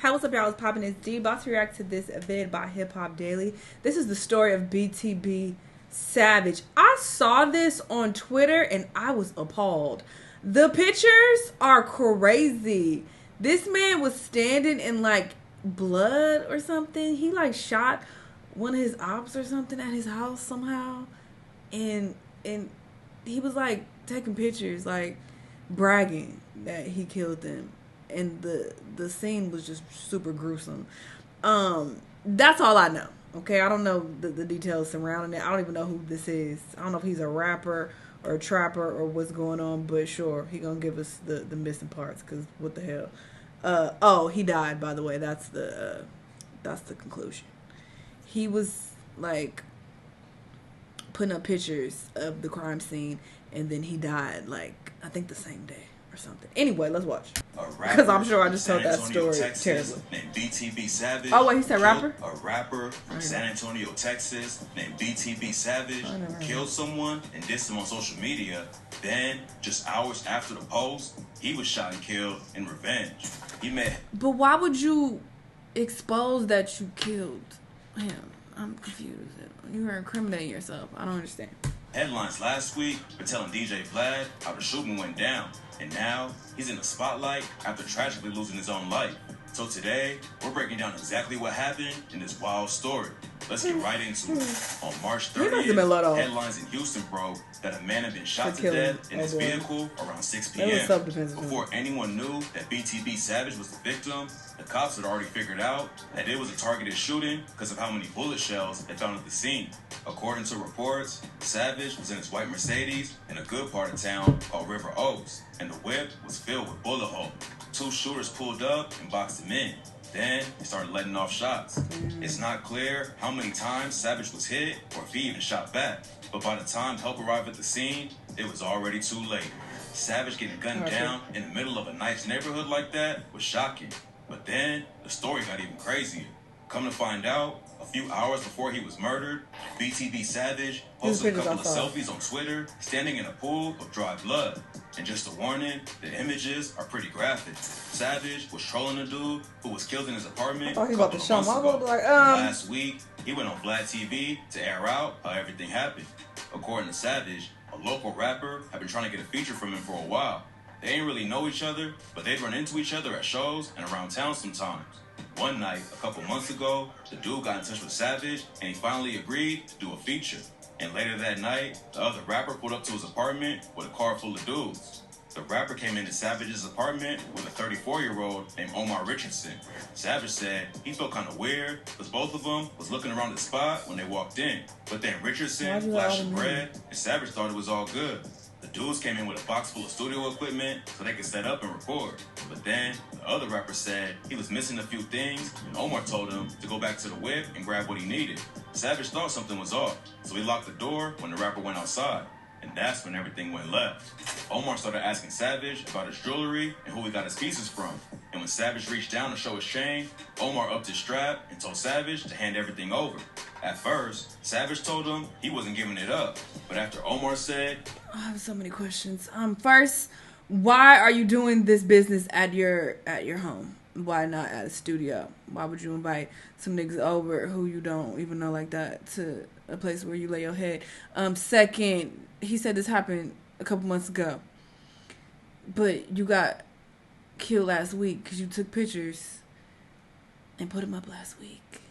Hey, what's up, y'all? It's Poppin' It's D. About to react to this vid by Hip Hop Daily. This is the story of BTB Savage. I saw this on Twitter and I was appalled. The pictures are crazy. This man was standing in like blood or something. He like shot one of his ops or something at his house somehow, and he was like taking pictures, like bragging that he killed them. And the scene was just super gruesome. That's all I know. Okay, I don't know the details surrounding it. I don't even know who this is. I don't know if he's a rapper or a trapper or what's going on, but sure, he gonna give us the missing parts, because what the hell. Oh, he died, by the way. That's the conclusion. He was like putting up pictures of the crime scene, and then he died, like I think the same day or something. Anyway, let's watch. Because I'm sure I just told that story terribly. Named BTB Savage. Oh, wait, he said rapper? A rapper from San Antonio, Texas, named BTB Savage killed someone and dissed him on social media. Then, just hours after the post, he was shot and killed in revenge. But why would you expose that you killed him? I'm confused. You were incriminating yourself. I don't understand. Headlines last week were telling DJ Vlad how the shooting went down, and now he's in the spotlight after tragically losing his own life. So today, we're breaking down exactly what happened in this wild story. Let's get right into it. On March 30th, headlines in Houston broke that a man had been shot to death in his vehicle around 6 p.m. Before anyone knew that BTB Savage was the victim, the cops had already figured out that it was a targeted shooting because of how many bullet shells they found at the scene. According to reports, Savage was in his white Mercedes in a good part of town called River Oaks, and the whip was filled with bullet holes. Two shooters pulled up and boxed him in. Then he started letting off shots. It's not clear how many times Savage was hit or if he even shot back, but by the time help arrived at the scene, it was already too late. Savage getting gunned down in the middle of a nice neighborhood like that was shocking. But then the story got even crazier. Come to find out, a few hours before he was murdered, BTB Savage posted a couple of selfies on Twitter standing in a pool of dry blood. And just a warning, the images are pretty graphic. Savage was trolling a dude who was killed in his apartment a couple of months ago. Last week, he went on Vlad TV to air out how everything happened. According to Savage, a local rapper had been trying to get a feature from him for a while. They didn't really know each other, but they'd run into each other at shows and around town sometimes. One night, a couple months ago, the dude got in touch with Savage, and he finally agreed to do a feature. And later that night, the other rapper pulled up to his apartment with a car full of dudes. The rapper came into Savage's apartment with a 34-year-old named Omar Richardson. Savage said he felt kind of weird because both of them was looking around the spot when they walked in. But then Richardson flashed some bread, and Savage thought it was all good. The dudes came in with a box full of studio equipment so they could set up and record. But then, the other rapper said he was missing a few things, and Omar told him to go back to the whip and grab what he needed. Savage thought something was off, so he locked the door when the rapper went outside. And that's when everything went left. Omar started asking Savage about his jewelry and who he got his pieces from. And when Savage reached down to show his chain, Omar upped his strap and told Savage to hand everything over. At first, Savage told him he wasn't giving it up. But after Omar said, I have so many questions. First, why are you doing this business at your home? Why not at a studio? Why would you invite some niggas over who you don't even know like that to a place where you lay your head? Second, he said this happened a couple months ago, but you got killed last week because you took pictures and put them up last week.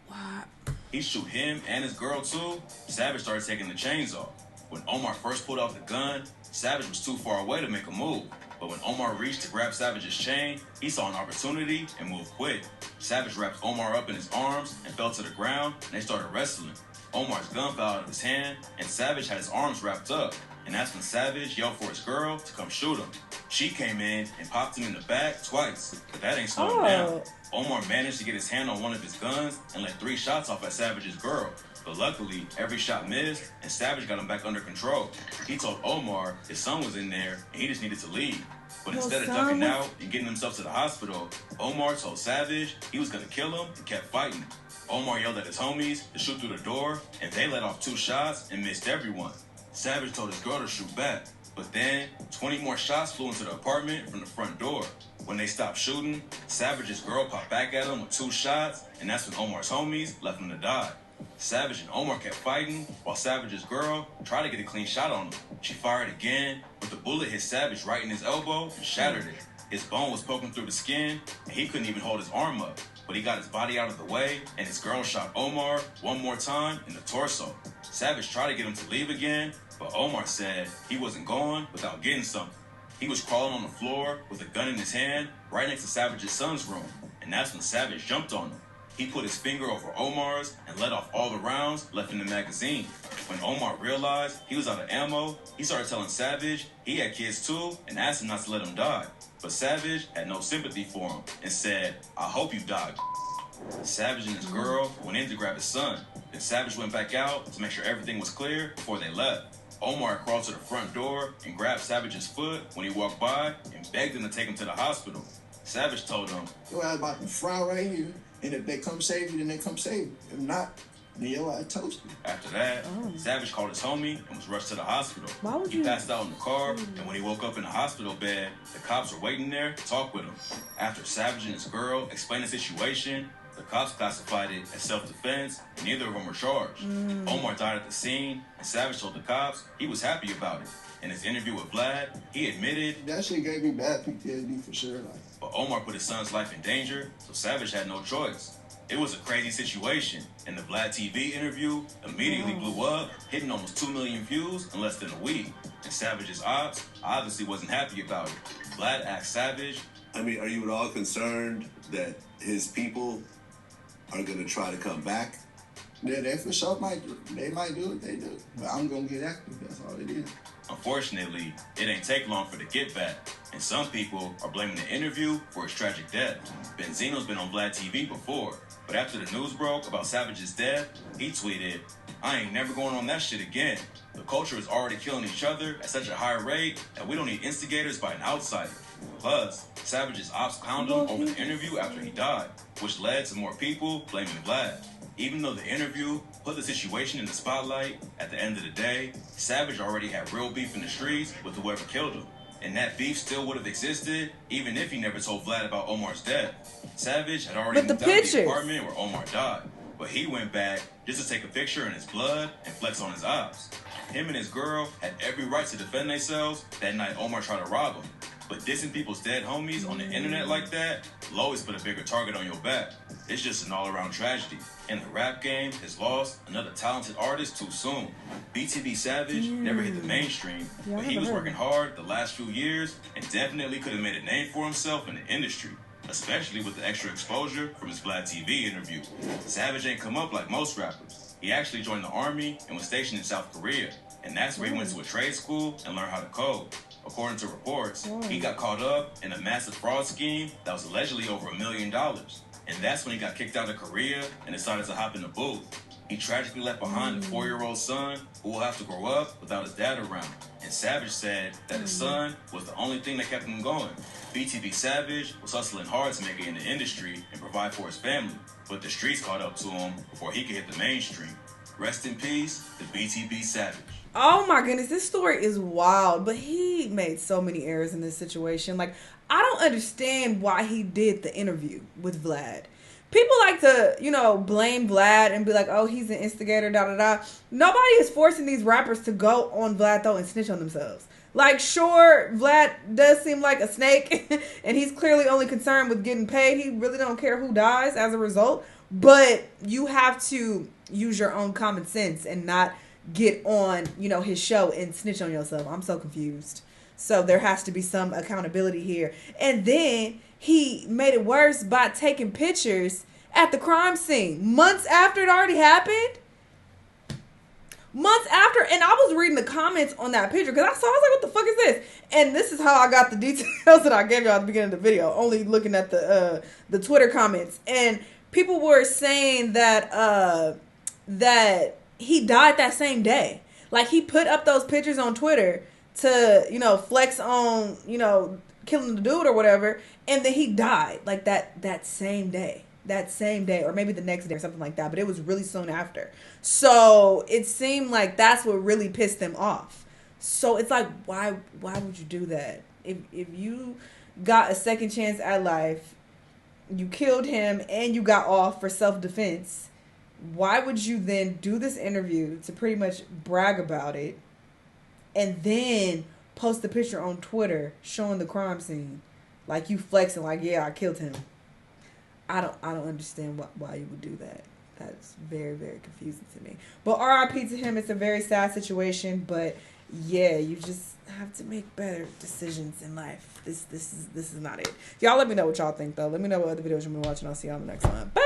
Why? He shoot him and his girl too. Savage started taking the chains off. When Omar first pulled out the gun, Savage was too far away to make a move. But when Omar reached to grab Savage's chain, he saw an opportunity and moved quick. Savage wrapped Omar up in his arms and fell to the ground, and they started wrestling. Omar's gun fell out of his hand, and Savage had his arms wrapped up. And that's when Savage yelled for his girl to come shoot him. She came in and popped him in the back twice, but that ain't slowing him down. Omar managed to get his hand on one of his guns and let 3 shots off at Savage's girl. But luckily, every shot missed, and Savage got him back under control. He told Omar his son was in there, and he just needed to leave. But instead of ducking out and getting himself to the hospital, Omar told Savage he was going to kill him and kept fighting. Omar yelled at his homies to shoot through the door, and they let off 2 shots and missed everyone. Savage told his girl to shoot back, but then 20 more shots flew into the apartment from the front door. When they stopped shooting, Savage's girl popped back at him with 2 shots, and that's when Omar's homies left him to die. Savage and Omar kept fighting, while Savage's girl tried to get a clean shot on him. She fired again, but the bullet hit Savage right in his elbow and shattered it. His bone was poking through the skin, and he couldn't even hold his arm up. But he got his body out of the way, and his girl shot Omar one more time in the torso. Savage tried to get him to leave again, but Omar said he wasn't going without getting something. He was crawling on the floor with a gun in his hand right next to Savage's son's room, and that's when Savage jumped on him. He put his finger over Omar's and let off all the rounds left in the magazine. When Omar realized he was out of ammo, he started telling Savage he had kids too and asked him not to let him die. But Savage had no sympathy for him and said, "I hope you die." Savage and his girl went in to grab his son. Then Savage went back out to make sure everything was clear before they left. Omar crawled to the front door and grabbed Savage's foot when he walked by and begged him to take him to the hospital. Savage told him, "Your ass about to fry right here, and if they come save you, then they come save you. If not, then your ass toasted." After that, Savage called his homie and was rushed to the hospital. Why would He you? passed out in the car, and when he woke up in the hospital bed, the cops were waiting there to talk with him. After Savage and his girl explained the situation, the cops classified it as self-defense, and neither of them were charged. Omar died at the scene, and Savage told the cops he was happy about it. In his interview with Vlad, he admitted That shit gave me bad PTSD for sure. but Omar put his son's life in danger, so Savage had no choice. It was a crazy situation, and the Vlad TV interview immediately blew up, hitting almost 2 million views in less than a week. And Savage's ops obviously wasn't happy about it. Vlad asked Savage, I mean, are you at all concerned that his people are going to try to come back? Yeah, they for sure might do. They might do what they do. But I'm going to get active. That's all it is. unfortunately, it ain't take long for the get back, and some people are blaming the interview for his tragic death. Benzino's been on Vlad TV before, but after the news broke about Savage's death, he tweeted, "I ain't never going on that shit again. The culture is already killing each other at such a high rate that we don't need instigators by an outsider." Plus, Savage's ops clowned him over the interview after he died, which led to more people blaming Vlad. Even though the interview put the situation in the spotlight, at the end of the day, Savage already had real beef in the streets with whoever killed him. And that beef still would have existed even if he never told Vlad about Omar's death. Savage had already moved out of the apartment where Omar died, but he went back just to take a picture in his blood and flex on his ops. Him and his girl had every right to defend themselves that night Omar tried to rob him. But dissing people's dead homies on the internet like that will always put a bigger target on your back. It's just an all-around tragedy. And the rap game has lost another talented artist too soon. BTB Savage never hit the mainstream, but he was working hard the last few years and definitely could have made a name for himself in the industry, especially with the extra exposure from his Vlad TV interview. Savage ain't come up like most rappers. He actually joined the army and was stationed in South Korea, and that's where he went to a trade school and learned how to code. According to reports, he got caught up in a massive fraud scheme that was allegedly over $1 million. And that's when he got kicked out of Korea and decided to hop in the booth. He tragically left behind a 4-year-old son who will have to grow up without his dad around. And Savage said that his son was the only thing that kept him going. BTB Savage was hustling hard to make it in the industry and provide for his family, but the streets caught up to him before he could hit the mainstream. Rest in peace, the BTB Savage. Oh my goodness, this story is wild, but he made so many errors in this situation. Like, I don't understand why he did the interview with Vlad. People like to, blame Vlad and be like, oh, he's an instigator, da-da-da. Nobody is forcing these rappers to go on Vlad, though, and snitch on themselves. Like, sure, Vlad does seem like a snake, and he's clearly only concerned with getting paid. He really don't care who dies as a result. But you have to use your own common sense and not get on, his show and snitch on yourself. I'm so confused. So there has to be some accountability here. And then he made it worse by taking pictures at the crime scene months after it already happened. Months after, and I was reading the comments on that picture because I was like, what the fuck is this? And this is how I got the details that I gave you at the beginning of the video, only looking at the Twitter comments. And people were saying that that he died that same day. Like, he put up those pictures on Twitter to, flex on, killing the dude or whatever. And then he died like that same day. That same day, or maybe the next day or something like that. But it was really soon after. So it seemed like that's what really pissed them off. So it's like, why would you do that? If you got a second chance at life. You killed him and you got off for self-defense. Why would you then do this interview to pretty much brag about it and then post the picture on Twitter showing the crime scene? Like you flexing like, yeah, I killed him. I don't understand why you would do that. That's very, very confusing to me. But RIP to him. It's a very sad situation, but yeah, you just have to make better decisions in life. This is not it. Y'all let me know what y'all think though. Let me know what other videos you've been watching. I'll see y'all in the next one. Bye.